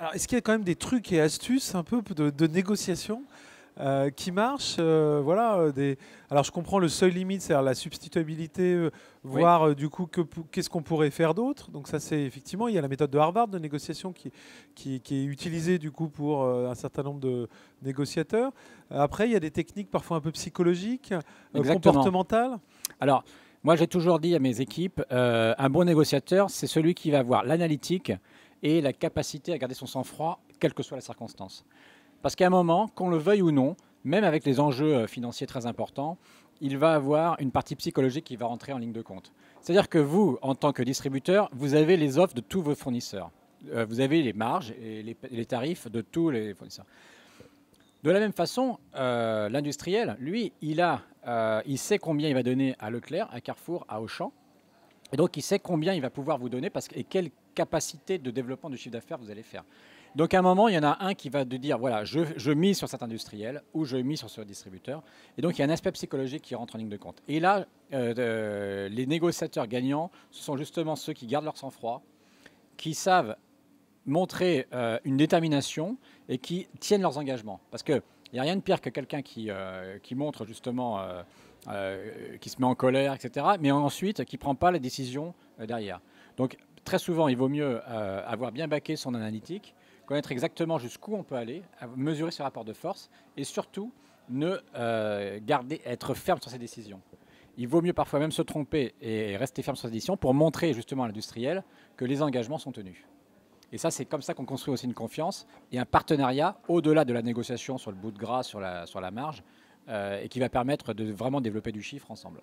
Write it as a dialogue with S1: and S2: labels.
S1: Alors, est-ce qu'il y a quand même des trucs et astuces un peu de négociation qui marchent voilà, alors, je comprends le seuil limite, c'est-à-dire la substituabilité,
S2: Oui,
S1: voir du coup qu'est-ce qu'on pourrait faire d'autre. Donc ça, c'est effectivement, il y a la méthode de Harvard de négociation qui est utilisée du coup pour un certain nombre de négociateurs. Après, il y a des techniques parfois un peu psychologiques,
S2: exactement.
S1: comportementales.
S2: Alors, moi, j'ai toujours dit à mes équipes, un bon négociateur, c'est celui qui va avoir l'analytique et la capacité à garder son sang-froid, quelle que soit la circonstance. Parce qu'à un moment, qu'on le veuille ou non, même avec les enjeux financiers très importants, il va avoir une partie psychologique qui va rentrer en ligne de compte. C'est-à-dire que vous, en tant que distributeur, vous avez les offres de tous vos fournisseurs. Vous avez les marges et les tarifs de tous les fournisseurs. De la même façon, l'industriel, lui, il sait combien il va donner à Leclerc, à Carrefour, à Auchan. Et donc, il sait combien il va pouvoir vous donner et quelle capacité de développement du chiffre d'affaires vous allez faire. Donc, à un moment, il y en a un qui va te dire, voilà, je mise sur cet industriel ou je mise sur ce distributeur. Et donc, il y a un aspect psychologique qui rentre en ligne de compte. Et là, les négociateurs gagnants, ce sont justement ceux qui gardent leur sang-froid, qui savent montrer une détermination et qui tiennent leurs engagements. Parce qu'il n'y a rien de pire que quelqu'un qui montre justement, qui se met en colère, etc., mais ensuite qui ne prend pas la décision derrière. Donc très souvent, il vaut mieux avoir bien baqué son analytique, connaître exactement jusqu'où on peut aller, mesurer ce rapport de force et surtout ne être ferme sur ses décisions. Il vaut mieux parfois même se tromper et rester ferme sur ses décisions pour montrer justement à l'industriel que les engagements sont tenus. Et ça, c'est comme ça qu'on construit aussi une confiance et un partenariat au-delà de la négociation sur le bout de gras, sur la marge, et qui va permettre de vraiment développer du chiffre ensemble.